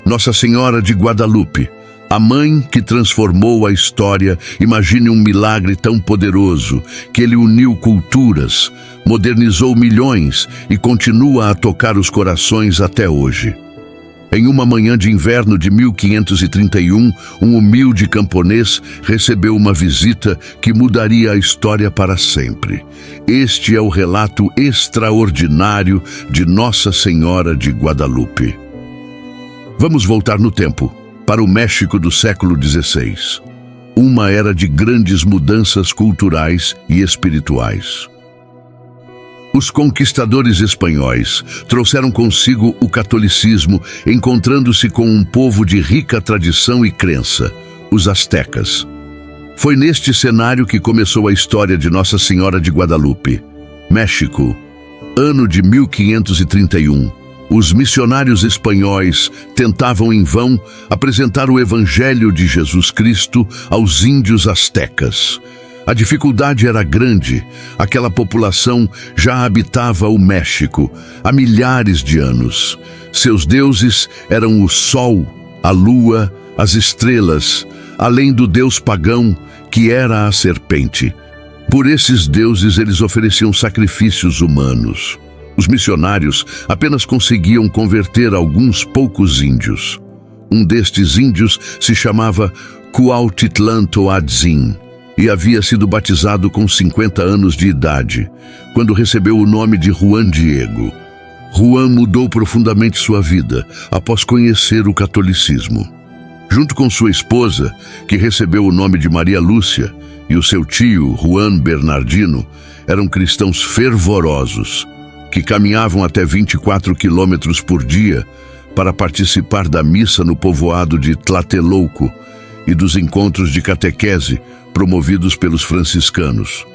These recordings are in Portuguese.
Nossa Senhora de Guadalupe, a mãe que transformou a história. Imagine um milagre tão poderoso que ele uniu culturas, modernizou milhões e continua a tocar os corações até hoje. Em uma manhã de inverno de 1531, um humilde camponês recebeu uma visita que mudaria a história para sempre. Este é o relato extraordinário de Nossa Senhora de Guadalupe. Vamos voltar no tempo, para o México do século XVI. Uma era de grandes mudanças culturais e espirituais. Os conquistadores espanhóis trouxeram consigo o catolicismo, encontrando-se com um povo de rica tradição e crença, os astecas. Foi neste cenário que começou a história de Nossa Senhora de Guadalupe. México, ano de 1531. Os missionários espanhóis tentavam em vão apresentar o Evangelho de Jesus Cristo aos índios astecas. A dificuldade era grande. Aquela população já habitava o México há milhares de anos. Seus deuses eram o sol, a lua, as estrelas, além do deus pagão, que era a serpente. Por esses deuses eles ofereciam sacrifícios humanos. Os missionários apenas conseguiam converter alguns poucos índios. Um destes índios se chamava Cuautitlán Toatzin e havia sido batizado com 50 anos de idade, quando recebeu o nome de Juan Diego. Juan mudou profundamente sua vida após conhecer o catolicismo. Junto com sua esposa, que recebeu o nome de Maria Lúcia, e o seu tio, Juan Bernardino, eram cristãos fervorosos, que caminhavam até 24 quilômetros por dia para participar da missa no povoado de Tlatelolco e dos encontros de catequese promovidos pelos franciscanos.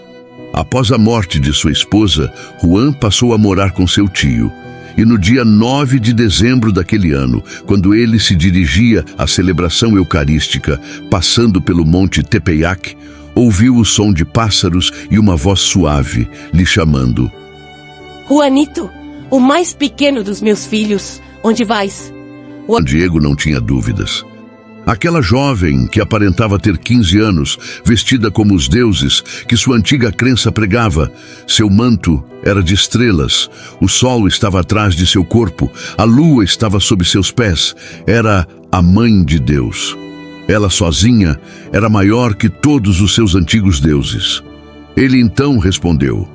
Após a morte de sua esposa, Juan passou a morar com seu tio, e no dia 9 de dezembro daquele ano, quando ele se dirigia à celebração eucarística, passando pelo Monte Tepeyac, ouviu o som de pássaros e uma voz suave lhe chamando. Juanito, o mais pequeno dos meus filhos, onde vais? Juan Diego não tinha dúvidas. Aquela jovem que aparentava ter 15 anos, vestida como os deuses que sua antiga crença pregava. Seu manto era de estrelas, o sol estava atrás de seu corpo, a lua estava sob seus pés. Era a mãe de Deus. Ela sozinha era maior que todos os seus antigos deuses. Ele então respondeu: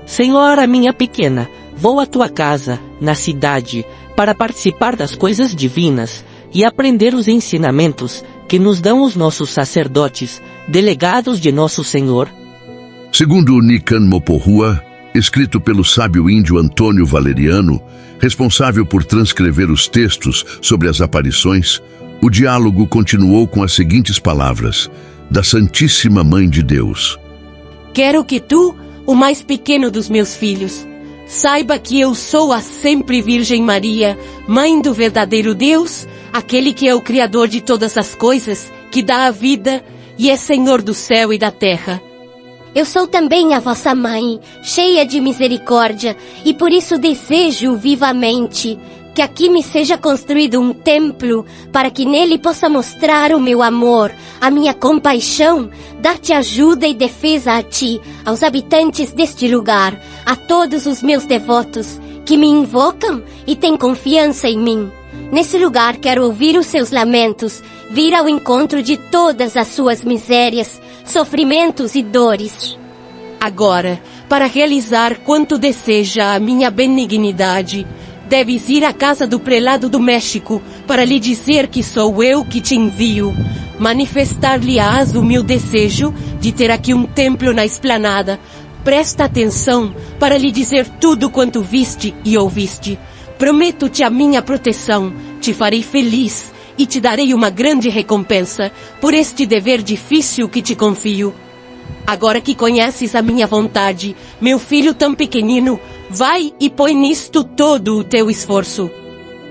Senhora minha pequena, vou à tua casa, na cidade, para participar das coisas divinas e aprender os ensinamentos que nos dão os nossos sacerdotes, delegados de Nosso Senhor. Segundo Nican Moporrua, escrito pelo sábio índio Antônio Valeriano, responsável por transcrever os textos sobre as aparições, o diálogo continuou com as seguintes palavras, da Santíssima Mãe de Deus. Quero que tu, o mais pequeno dos meus filhos, saiba que eu sou a sempre Virgem Maria, Mãe do verdadeiro Deus, aquele que é o Criador de todas as coisas, que dá a vida e é Senhor do céu e da terra. Eu sou também a vossa mãe, cheia de misericórdia, e por isso desejo vivamente que aqui me seja construído um templo, para que nele possa mostrar o meu amor, a minha compaixão, dar-te ajuda e defesa a ti, aos habitantes deste lugar, a todos os meus devotos, que me invocam e têm confiança em mim. Nesse lugar quero ouvir os seus lamentos, vir ao encontro de todas as suas misérias, sofrimentos e dores. Agora, para realizar quanto deseja a minha benignidade, deves ir à casa do prelado do México para lhe dizer que sou eu que te envio. Manifestar-lhe-ás o meu desejo de ter aqui um templo na esplanada. Presta atenção para lhe dizer tudo quanto viste e ouviste. Prometo-te a minha proteção, te farei feliz e te darei uma grande recompensa por este dever difícil que te confio. Agora que conheces a minha vontade, meu filho tão pequenino, vai e põe nisto todo o teu esforço.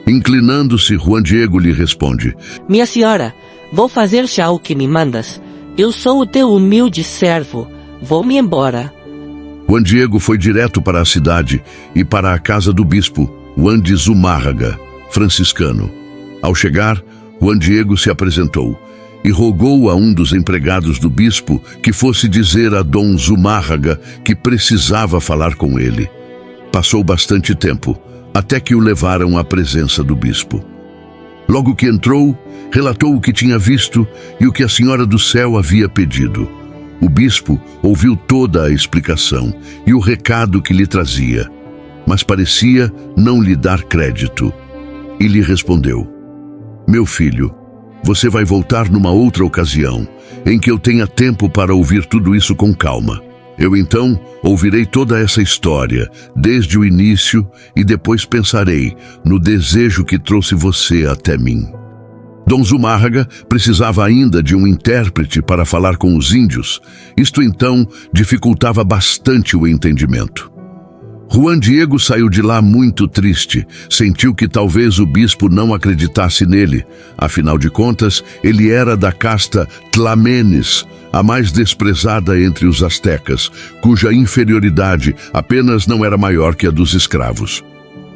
Inclinando-se, Juan Diego lhe responde: Minha senhora, vou fazer já o que me mandas. Eu sou o teu humilde servo. Vou-me embora. Juan Diego foi direto para a cidade e para a casa do bispo, Juan de Zumárraga, franciscano. Ao chegar, Juan Diego se apresentou e rogou a um dos empregados do bispo que fosse dizer a Dom Zumárraga que precisava falar com ele. Passou bastante tempo, até que o levaram à presença do bispo. Logo que entrou, relatou o que tinha visto e o que a Senhora do Céu havia pedido. O bispo ouviu toda a explicação e o recado que lhe trazia, mas parecia não lhe dar crédito. E lhe respondeu: meu filho, você vai voltar numa outra ocasião, em que eu tenha tempo para ouvir tudo isso com calma. Eu então ouvirei toda essa história, desde o início, e depois pensarei no desejo que trouxe você até mim. Dom Zumárraga precisava ainda de um intérprete para falar com os índios. Isto então dificultava bastante o entendimento. Juan Diego saiu de lá muito triste. Sentiu que talvez o bispo não acreditasse nele. Afinal de contas, ele era da casta Tlamenes, a mais desprezada entre os astecas, cuja inferioridade apenas não era maior que a dos escravos.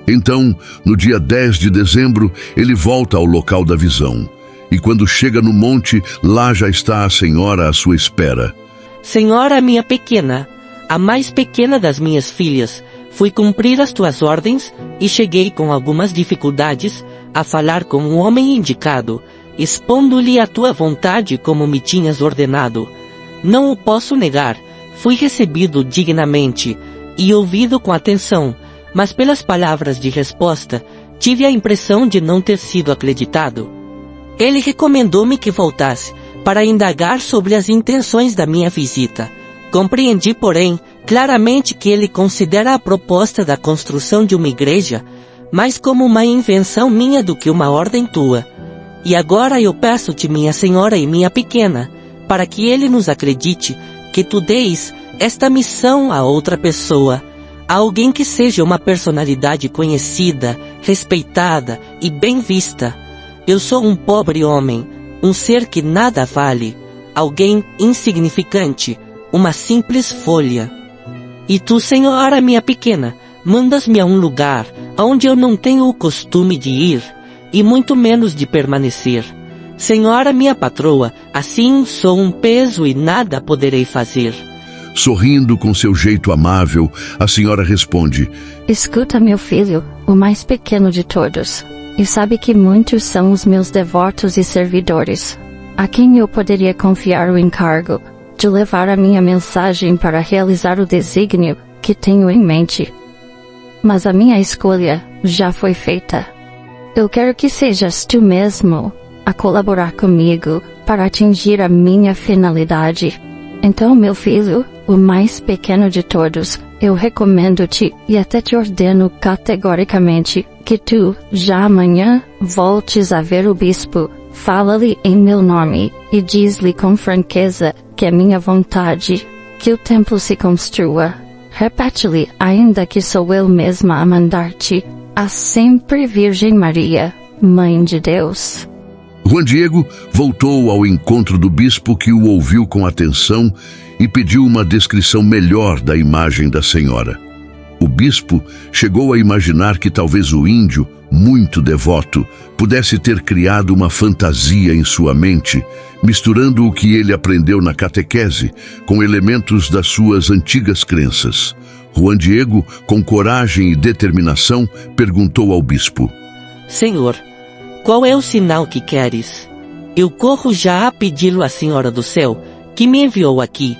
Então, no dia 10 de dezembro, ele volta ao local da visão. E quando chega no monte, lá já está a senhora à sua espera. Senhora minha pequena, a mais pequena das minhas filhas, fui cumprir as tuas ordens e cheguei com algumas dificuldades a falar com o homem indicado, expondo-lhe a tua vontade como me tinhas ordenado. Não o posso negar, fui recebido dignamente e ouvido com atenção, mas pelas palavras de resposta, tive a impressão de não ter sido acreditado. Ele recomendou-me que voltasse, para indagar sobre as intenções da minha visita. Compreendi, porém, claramente que ele considera a proposta da construção de uma igreja mais como uma invenção minha do que uma ordem tua. E agora eu peço-te, minha senhora e minha pequena, para que ele nos acredite, que tu deis esta missão a outra pessoa, a alguém que seja uma personalidade conhecida, respeitada e bem vista. Eu sou um pobre homem, um ser que nada vale, alguém insignificante, uma simples folha. E tu, senhora minha pequena, mandas-me a um lugar onde eu não tenho o costume de ir, e muito menos de permanecer. Senhora minha patroa, assim sou um peso e nada poderei fazer. Sorrindo com seu jeito amável, a senhora responde: escuta, meu filho, o mais pequeno de todos, e sabe que muitos são os meus devotos e servidores, a quem eu poderia confiar o encargo de levar a minha mensagem para realizar o desígnio que tenho em mente. Mas a minha escolha já foi feita. Eu quero que sejas tu mesmo a colaborar comigo para atingir a minha finalidade. Então, meu filho, o mais pequeno de todos, eu recomendo-te e até te ordeno categoricamente que tu, já amanhã, voltes a ver o bispo. Fala-lhe em meu nome e diz-lhe com franqueza que é minha vontade que o templo se construa. Repete-lhe, ainda que sou eu mesma a mandar-te, a sempre Virgem Maria, Mãe de Deus. Juan Diego voltou ao encontro do bispo, que o ouviu com atenção e pediu uma descrição melhor da imagem da senhora. O bispo chegou a imaginar que talvez o índio, muito devoto, pudesse ter criado uma fantasia em sua mente, misturando o que ele aprendeu na catequese com elementos das suas antigas crenças. Juan Diego, com coragem e determinação, perguntou ao bispo: Senhor, qual é o sinal que queres? Eu corro já a pedi-lo à Senhora do Céu, que me enviou aqui.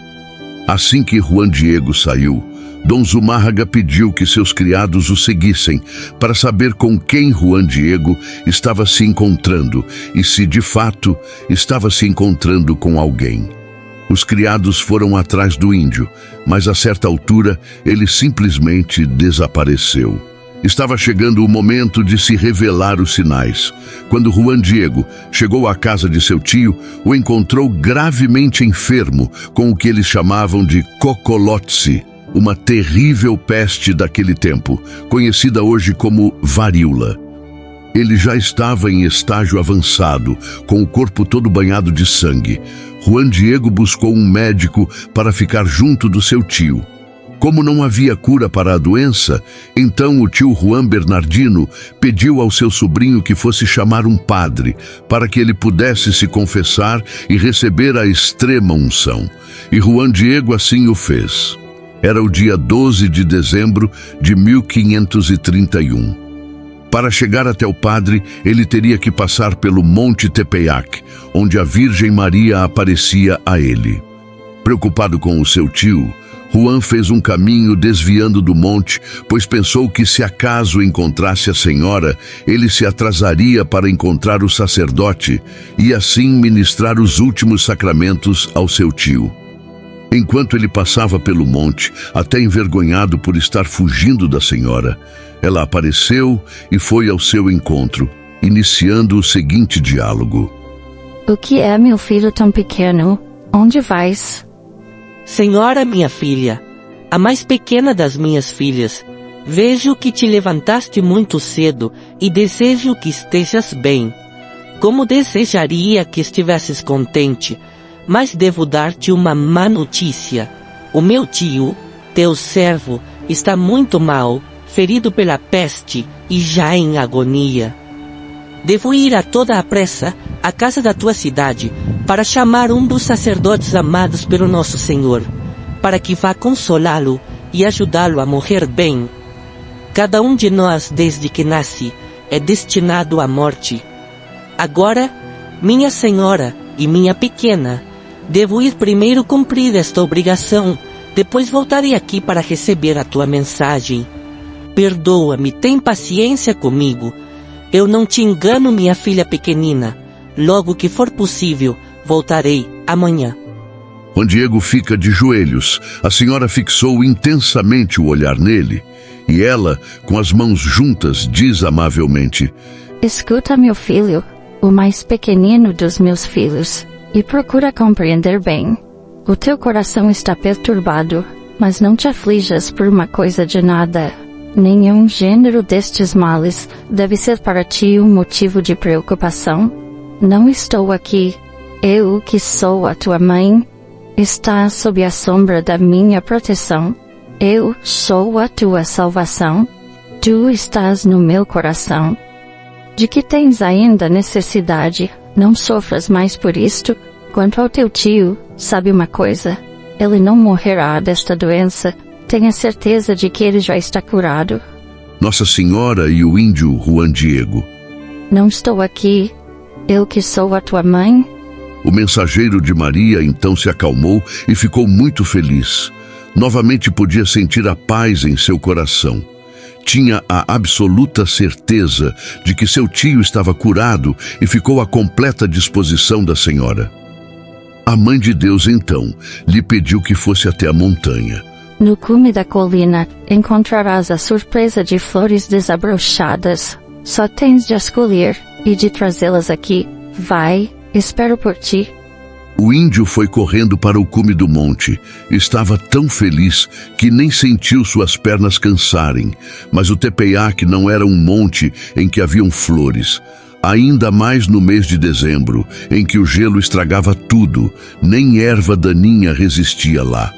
Assim que Juan Diego saiu, Dom Zumárraga pediu que seus criados o seguissem para saber com quem Juan Diego estava se encontrando e se, de fato, estava se encontrando com alguém. Os criados foram atrás do índio, mas a certa altura ele simplesmente desapareceu. Estava chegando o momento de se revelar os sinais. Quando Juan Diego chegou à casa de seu tio, o encontrou gravemente enfermo com o que eles chamavam de cocolotse, uma terrível peste daquele tempo, conhecida hoje como varíola. Ele já estava em estágio avançado, com o corpo todo banhado de sangue. Juan Diego buscou um médico para ficar junto do seu tio. Como não havia cura para a doença, então o tio Juan Bernardino pediu ao seu sobrinho que fosse chamar um padre, para que ele pudesse se confessar e receber a extrema unção. E Juan Diego assim o fez. Era o dia 12 de dezembro de 1531. Para chegar até o padre, ele teria que passar pelo Monte Tepeyac, onde a Virgem Maria aparecia a ele. Preocupado com o seu tio, Juan fez um caminho desviando do monte, pois pensou que se acaso encontrasse a senhora, ele se atrasaria para encontrar o sacerdote e assim ministrar os últimos sacramentos ao seu tio. Enquanto ele passava pelo monte, até envergonhado por estar fugindo da senhora, ela apareceu e foi ao seu encontro, iniciando o seguinte diálogo. O que é, meu filho tão pequeno? Onde vais? Senhora minha filha, a mais pequena das minhas filhas, vejo que te levantaste muito cedo e desejo que estejas bem. Como desejaria que estivesses contente, mas devo dar-te uma má notícia. O meu tio, teu servo, está muito mal, ferido pela peste e já em agonia. Devo ir a toda a pressa à casa da tua cidade para chamar um dos sacerdotes amados pelo nosso Senhor, para que vá consolá-lo e ajudá-lo a morrer bem. Cada um de nós, desde que nasce, é destinado à morte. Agora, minha senhora e minha pequena, devo ir primeiro cumprir esta obrigação, depois voltarei aqui para receber a tua mensagem. Perdoa-me, tem paciência comigo. Eu não te engano, minha filha pequenina. Logo que for possível, voltarei amanhã. Juan Diego fica de joelhos. A senhora fixou intensamente o olhar nele. E ela, com as mãos juntas, diz amavelmente: Escuta, meu filho, o mais pequenino dos meus filhos, e procura compreender bem. O teu coração está perturbado, mas não te aflijas por uma coisa de nada. Nenhum gênero destes males deve ser para ti um motivo de preocupação. Não estou aqui. Eu, que sou a tua mãe, estás sob a sombra da minha proteção. Eu sou a tua salvação. Tu estás no meu coração. De que tens ainda necessidade? Não sofras mais por isto. Quanto ao teu tio, sabe uma coisa? Ele não morrerá desta doença. Tenha certeza de que ele já está curado. Nossa Senhora e o índio Juan Diego. Não estou aqui. Eu que sou a tua mãe. O mensageiro de Maria então se acalmou e ficou muito feliz. Novamente podia sentir a paz em seu coração. Tinha a absoluta certeza de que seu tio estava curado e ficou à completa disposição da senhora. A Mãe de Deus então lhe pediu que fosse até a montanha. No cume da colina, encontrarás a surpresa de flores desabrochadas. Só tens de escolher e de trazê-las aqui. Vai, espero por ti. O índio foi correndo para o cume do monte. Estava tão feliz que nem sentiu suas pernas cansarem. Mas o Tepeyac não era um monte em que haviam flores. Ainda mais no mês de dezembro, em que o gelo estragava tudo, nem erva daninha resistia lá.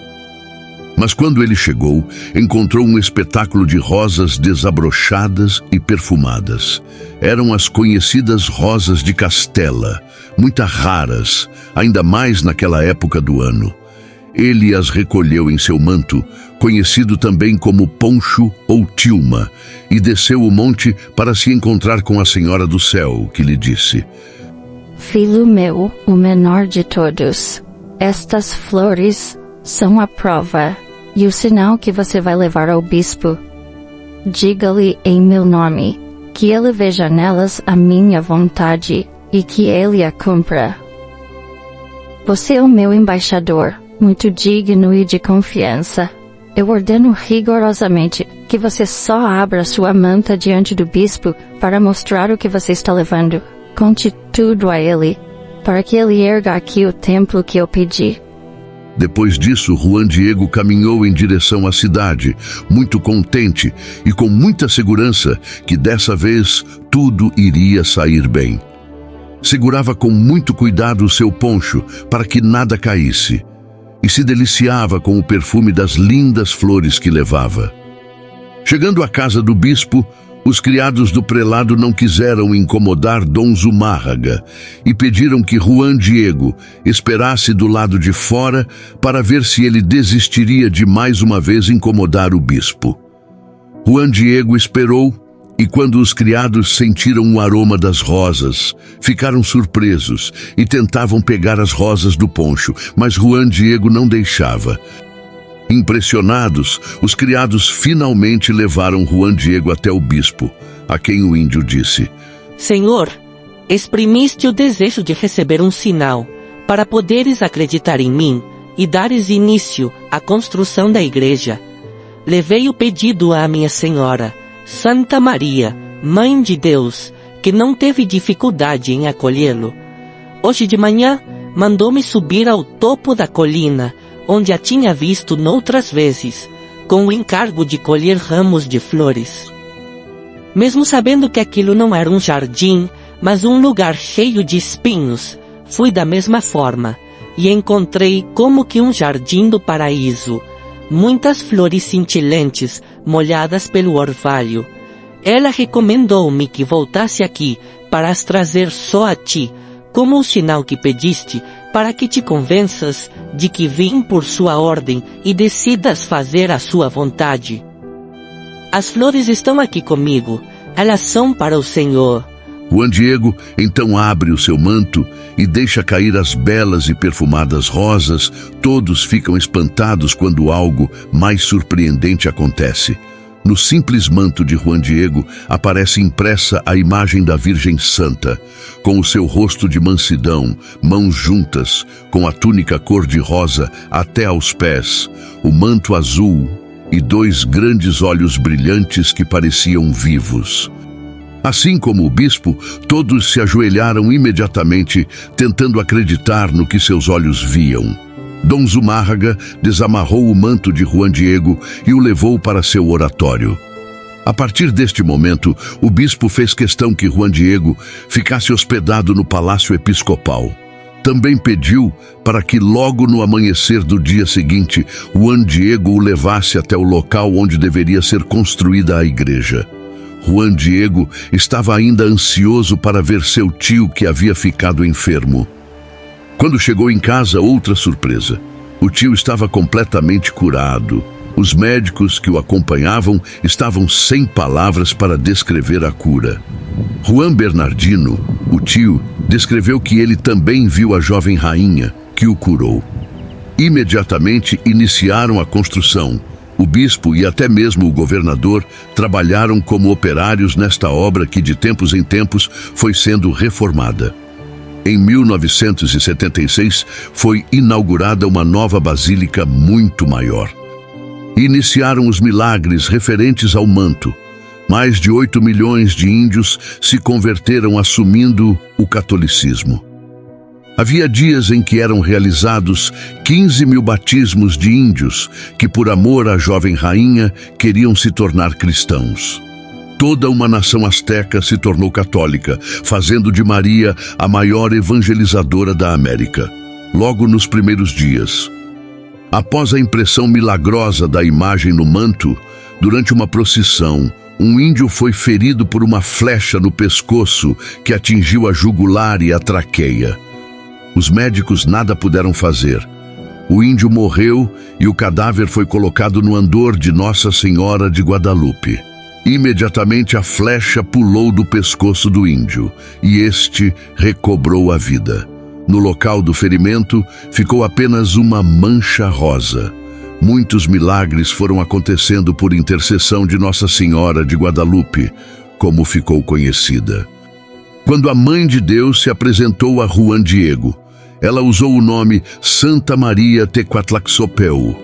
Mas quando ele chegou, encontrou um espetáculo de rosas desabrochadas e perfumadas. Eram as conhecidas rosas de Castela, muito raras, ainda mais naquela época do ano. Ele as recolheu em seu manto, conhecido também como poncho ou tilma, e desceu o monte para se encontrar com a Senhora do Céu, que lhe disse: Filho meu, o menor de todos, estas flores são a prova e o sinal que você vai levar ao bispo. Diga-lhe em meu nome, que ele veja nelas a minha vontade e que ele a cumpra. Você é o meu embaixador, muito digno e de confiança. Eu ordeno rigorosamente que você só abra sua manta diante do bispo para mostrar o que você está levando. Conte tudo a ele, para que ele erga aqui o templo que eu pedi. Depois disso, Juan Diego caminhou em direção à cidade, muito contente e com muita segurança que dessa vez tudo iria sair bem. Segurava com muito cuidado o seu poncho para que nada caísse. e se deliciava com o perfume das lindas flores que levava. Chegando à casa do bispo, os criados do prelado não quiseram incomodar Dom Zumárraga e pediram que Juan Diego esperasse do lado de fora para ver se ele desistiria de mais uma vez incomodar o bispo. Juan Diego esperou e quando os criados sentiram o aroma das rosas, ficaram surpresos e tentavam pegar as rosas do poncho, mas Juan Diego não deixava. Impressionados, os criados finalmente levaram Juan Diego até o bispo, a quem o índio disse: Senhor, exprimiste o desejo de receber um sinal, para poderes acreditar em mim e dares início à construção da igreja. Levei o pedido à minha Senhora, Santa Maria, Mãe de Deus, que não teve dificuldade em acolhê-lo. Hoje de manhã, mandou-me subir ao topo da colina, onde a tinha visto noutras vezes, com o encargo de colher ramos de flores. Mesmo sabendo que aquilo não era um jardim, mas um lugar cheio de espinhos, fui da mesma forma, e encontrei como que um jardim do paraíso, muitas flores cintilantes, molhadas pelo orvalho. Ela recomendou-me que voltasse aqui para as trazer só a ti, como o sinal que pediste, para que te convenças de que vim por sua ordem e decidas fazer a sua vontade. As flores estão aqui comigo, elas são para o Senhor. Juan Diego então abre o seu manto e deixa cair as belas e perfumadas rosas. Todos ficam espantados quando algo mais surpreendente acontece. No simples manto de Juan Diego aparece impressa a imagem da Virgem Santa, com o seu rosto de mansidão, mãos juntas, com a túnica cor-de-rosa até aos pés, o manto azul e 2 grandes olhos brilhantes que pareciam vivos. Assim como o bispo, todos se ajoelharam imediatamente, tentando acreditar no que seus olhos viam. Dom Zumárraga desamarrou o manto de Juan Diego e o levou para seu oratório. A partir deste momento, o bispo fez questão que Juan Diego ficasse hospedado no palácio episcopal. Também pediu para que logo no amanhecer do dia seguinte, Juan Diego o levasse até o local onde deveria ser construída a igreja. Juan Diego estava ainda ansioso para ver seu tio que havia ficado enfermo. Quando chegou em casa, outra surpresa. O tio estava completamente curado. Os médicos que o acompanhavam estavam sem palavras para descrever a cura. Juan Bernardino, o tio, descreveu que ele também viu a jovem rainha, que o curou. Imediatamente iniciaram a construção. O bispo e até mesmo o governador trabalharam como operários nesta obra que de tempos em tempos foi sendo reformada. Em 1976, foi inaugurada uma nova basílica muito maior. Iniciaram os milagres referentes ao manto. Mais de 8 milhões de índios se converteram assumindo o catolicismo. Havia dias em que eram realizados 15 mil batismos de índios que, por amor à jovem rainha, queriam se tornar cristãos. Toda uma nação asteca se tornou católica, fazendo de Maria a maior evangelizadora da América, logo nos primeiros dias. Após a impressão milagrosa da imagem no manto, durante uma procissão, um índio foi ferido por uma flecha no pescoço que atingiu a jugular e a traqueia. Os médicos nada puderam fazer. O índio morreu e o cadáver foi colocado no andor de Nossa Senhora de Guadalupe. Imediatamente a flecha pulou do pescoço do índio e este recobrou a vida. No local do ferimento ficou apenas uma mancha rosa. Muitos milagres foram acontecendo por intercessão de Nossa Senhora de Guadalupe, como ficou conhecida. Quando a Mãe de Deus se apresentou a Juan Diego, ela usou o nome Santa Maria Tecuatlaxopeu,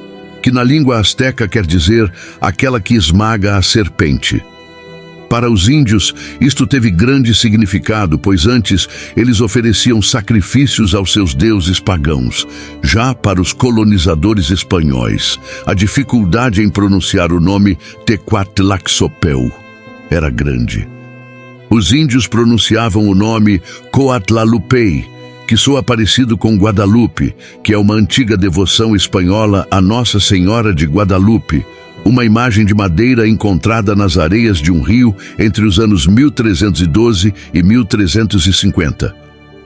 que na língua asteca quer dizer aquela que esmaga a serpente. Para os índios, isto teve grande significado, pois antes eles ofereciam sacrifícios aos seus deuses pagãos. Já para os colonizadores espanhóis, a dificuldade em pronunciar o nome Tecuatlaxopeu era grande. Os índios pronunciavam o nome Coatlalupei, que soa parecido com Guadalupe, que é uma antiga devoção espanhola a Nossa Senhora de Guadalupe, uma imagem de madeira encontrada nas areias de um rio entre os anos 1312 e 1350.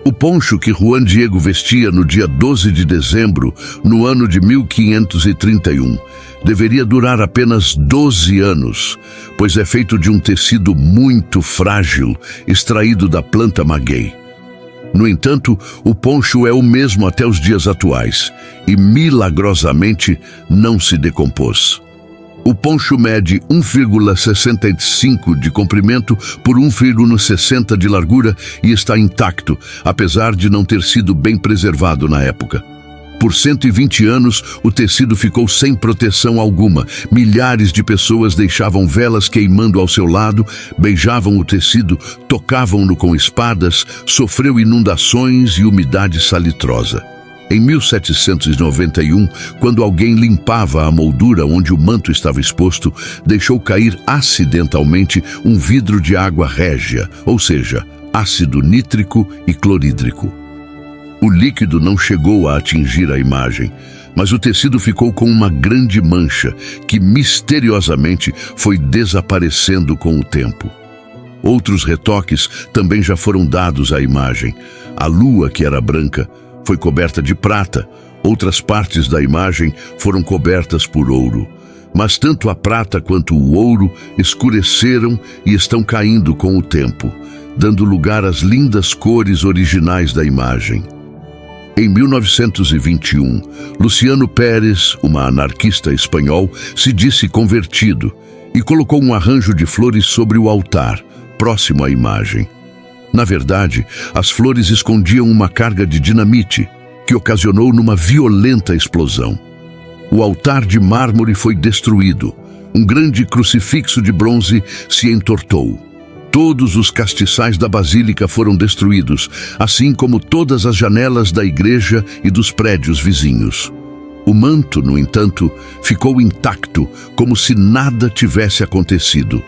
O poncho que Juan Diego vestia no dia 12 de dezembro, no ano de 1531, deveria durar apenas 12 anos, pois é feito de um tecido muito frágil, extraído da planta maguey. No entanto, o poncho é o mesmo até os dias atuais e, milagrosamente, não se decompôs. O poncho mede 1,65 de comprimento por 1,60 de largura e está intacto, apesar de não ter sido bem preservado na época. Por 120 anos, o tecido ficou sem proteção alguma. Milhares de pessoas deixavam velas queimando ao seu lado, beijavam o tecido, tocavam-no com espadas, sofreu inundações e umidade salitrosa. Em 1791, quando alguém limpava a moldura onde o manto estava exposto, deixou cair acidentalmente um vidro de água régia, ou seja, ácido nítrico e clorídrico. O líquido não chegou a atingir a imagem, mas o tecido ficou com uma grande mancha que misteriosamente foi desaparecendo com o tempo. Outros retoques também já foram dados à imagem. A lua, que era branca, foi coberta de prata, outras partes da imagem foram cobertas por ouro. Mas tanto a prata quanto o ouro escureceram e estão caindo com o tempo, dando lugar às lindas cores originais da imagem. Em 1921, Luciano Pérez, uma anarquista espanhol, se disse convertido e colocou um arranjo de flores sobre o altar, próximo à imagem. Na verdade, as flores escondiam uma carga de dinamite, que ocasionou numa violenta explosão. O altar de mármore foi destruído. Um grande crucifixo de bronze se entortou. Todos os castiçais da basílica foram destruídos, assim como todas as janelas da igreja e dos prédios vizinhos. O manto, no entanto, ficou intacto, como se nada tivesse acontecido.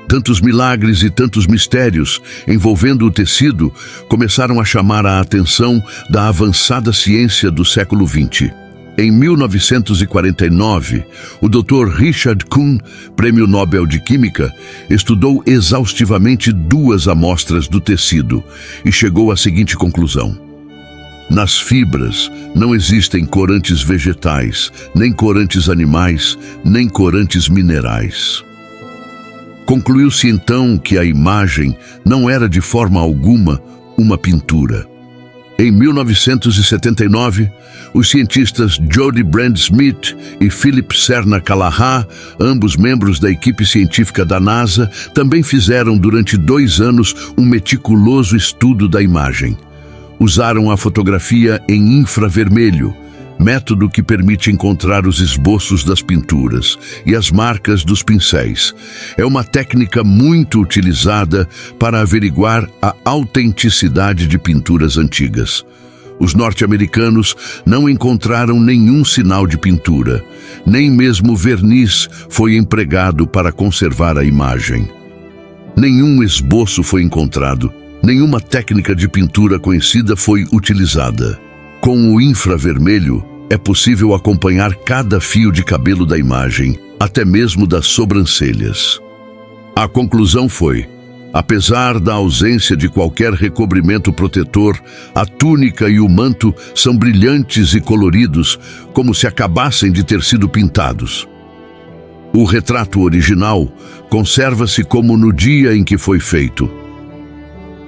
Tantos milagres e tantos mistérios envolvendo o tecido começaram a chamar a atenção da avançada ciência do século XX. Em 1949, o Dr. Richard Kuhn, Prêmio Nobel de Química, estudou exaustivamente 2 amostras do tecido e chegou à seguinte conclusão: nas fibras não existem corantes vegetais, nem corantes animais, nem corantes minerais. Concluiu-se então que a imagem não era de forma alguma uma pintura. Em 1979, os cientistas Jody Brand-Smith e Philip Serna-Kallaha, ambos membros da equipe científica da NASA, também fizeram durante 2 anos um meticuloso estudo da imagem. Usaram a fotografia em infravermelho, método que permite encontrar os esboços das pinturas e as marcas dos pincéis. É uma técnica muito utilizada para averiguar a autenticidade de pinturas antigas. Os norte-americanos não encontraram nenhum sinal de pintura, nem mesmo verniz foi empregado para conservar a imagem. Nenhum esboço foi encontrado, nenhuma técnica de pintura conhecida foi utilizada. Com o infravermelho, é possível acompanhar cada fio de cabelo da imagem, até mesmo das sobrancelhas. A conclusão foi: apesar da ausência de qualquer recobrimento protetor, a túnica e o manto são brilhantes e coloridos, como se acabassem de ter sido pintados. O retrato original conserva-se como no dia em que foi feito.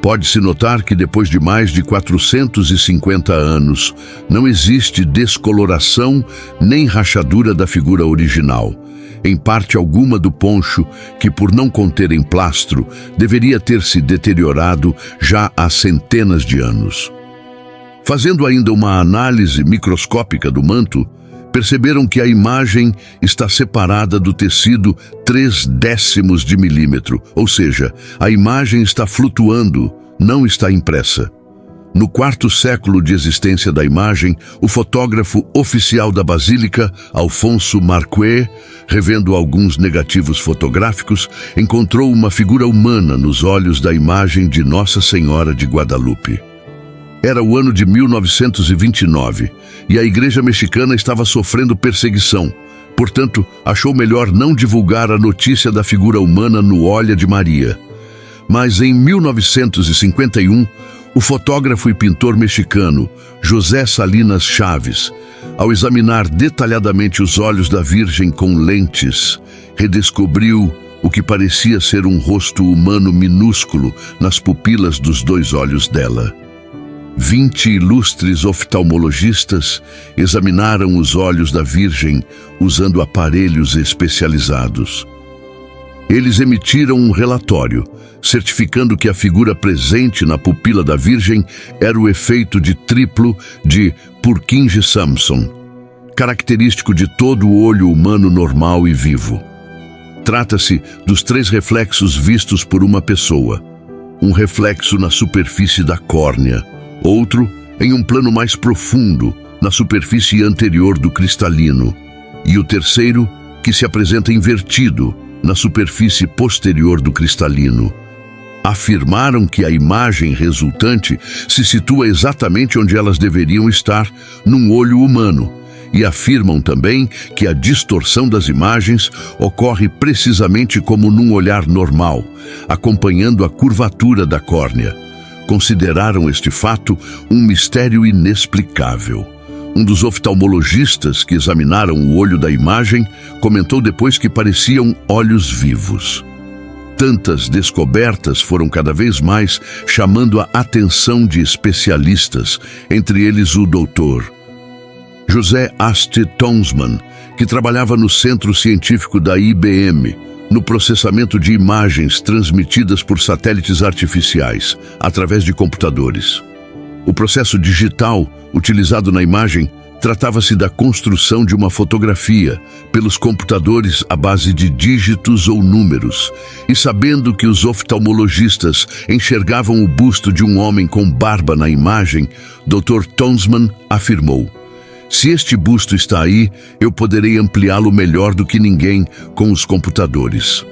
Pode-se notar que depois de mais de 450 anos, não existe descoloração nem rachadura da figura original, em parte alguma do poncho que, por não conter emplastro, deveria ter se deteriorado já há centenas de anos. Fazendo ainda uma análise microscópica do manto, perceberam que a imagem está separada do tecido 0,3 de milímetro, ou seja, a imagem está flutuando, não está impressa. No 4º século de existência da imagem, o fotógrafo oficial da Basílica, Alfonso Marquet, revendo alguns negativos fotográficos, encontrou uma figura humana nos olhos da imagem de Nossa Senhora de Guadalupe. Era o ano de 1929 e a igreja mexicana estava sofrendo perseguição. Portanto, achou melhor não divulgar a notícia da figura humana no Olha de Maria. Mas em 1951, o fotógrafo e pintor mexicano José Salinas Chaves, ao examinar detalhadamente os olhos da Virgem com lentes, redescobriu o que parecia ser um rosto humano minúsculo nas pupilas dos dois olhos dela. 20 ilustres oftalmologistas examinaram os olhos da Virgem usando aparelhos especializados. Eles emitiram um relatório, certificando que a figura presente na pupila da Virgem era o efeito de triplo de Purkinje-Samson, característico de todo o olho humano normal e vivo. Trata-se dos 3 reflexos vistos por uma pessoa. Um reflexo na superfície da córnea, outro em um plano mais profundo, na superfície anterior do cristalino, e o terceiro, que se apresenta invertido, na superfície posterior do cristalino. Afirmaram que a imagem resultante se situa exatamente onde elas deveriam estar, num olho humano, e afirmam também que a distorção das imagens ocorre precisamente como num olhar normal, acompanhando a curvatura da córnea. Consideraram este fato um mistério inexplicável. Um dos oftalmologistas que examinaram o olho da imagem comentou depois que pareciam olhos vivos. Tantas descobertas foram cada vez mais chamando a atenção de especialistas, entre eles o Dr. José Asti Tonsman, que trabalhava no Centro Científico da IBM, no processamento de imagens transmitidas por satélites artificiais, através de computadores. O processo digital utilizado na imagem tratava-se da construção de uma fotografia pelos computadores à base de dígitos ou números, e sabendo que os oftalmologistas enxergavam o busto de um homem com barba na imagem, Dr. Tonsman afirmou: "Se este busto está aí, eu poderei ampliá-lo melhor do que ninguém com os computadores."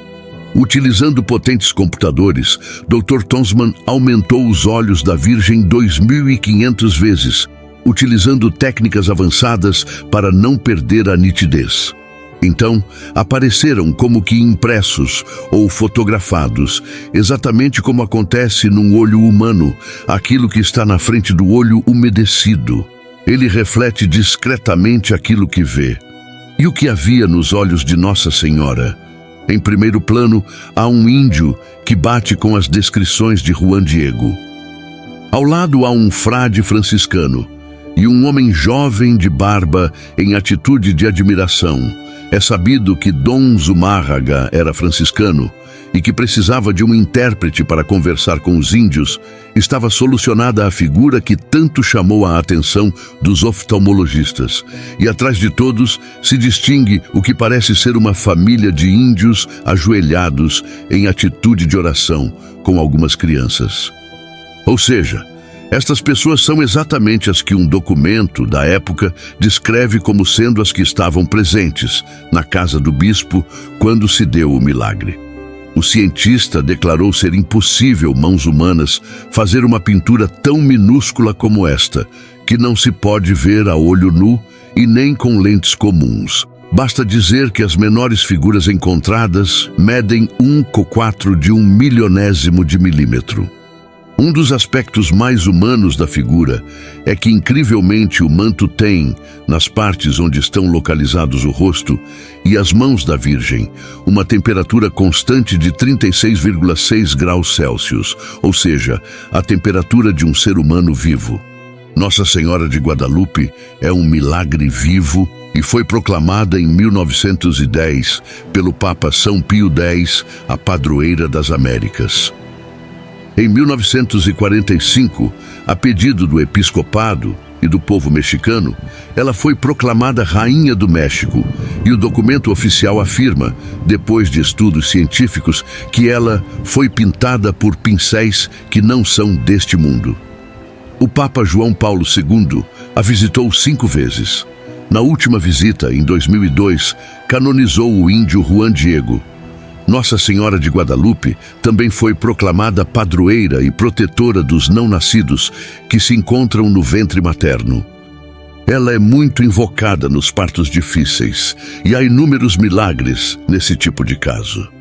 Utilizando potentes computadores, Dr. Tonsman aumentou os olhos da Virgem 2.500 vezes, utilizando técnicas avançadas para não perder a nitidez. Então, apareceram como que impressos ou fotografados, exatamente como acontece num olho humano, aquilo que está na frente do olho umedecido. Ele reflete discretamente aquilo que vê. E o que havia nos olhos de Nossa Senhora? Em primeiro plano, há um índio que bate com as descrições de Juan Diego. Ao lado há um frade franciscano e um homem jovem de barba em atitude de admiração. É sabido que Dom Zumárraga era franciscano e que precisava de um intérprete para conversar com os índios. Estava solucionada a figura que tanto chamou a atenção dos oftalmologistas. E atrás de todos se distingue o que parece ser uma família de índios ajoelhados em atitude de oração, com algumas crianças. Ou seja, estas pessoas são exatamente as que um documento da época descreve como sendo as que estavam presentes na casa do bispo quando se deu o milagre. O cientista declarou ser impossível mãos humanas fazer uma pintura tão minúscula como esta, que não se pode ver a olho nu e nem com lentes comuns. Basta dizer que as menores figuras encontradas medem 1/4 de 1/1000º de milímetro. Um dos aspectos mais humanos da figura é que, incrivelmente, o manto tem, nas partes onde estão localizados o rosto e as mãos da Virgem, uma temperatura constante de 36,6 graus Celsius, ou seja, a temperatura de um ser humano vivo. Nossa Senhora de Guadalupe é um milagre vivo e foi proclamada em 1910 pelo Papa São Pio X, a padroeira das Américas. Em 1945, a pedido do episcopado e do povo mexicano, ela foi proclamada Rainha do México, e o documento oficial afirma, depois de estudos científicos, que ela foi pintada por pincéis que não são deste mundo. O Papa João Paulo II a visitou 5 vezes. Na última visita, em 2002, canonizou o índio Juan Diego. Nossa Senhora de Guadalupe também foi proclamada padroeira e protetora dos não-nascidos que se encontram no ventre materno. Ela é muito invocada nos partos difíceis e há inúmeros milagres nesse tipo de caso.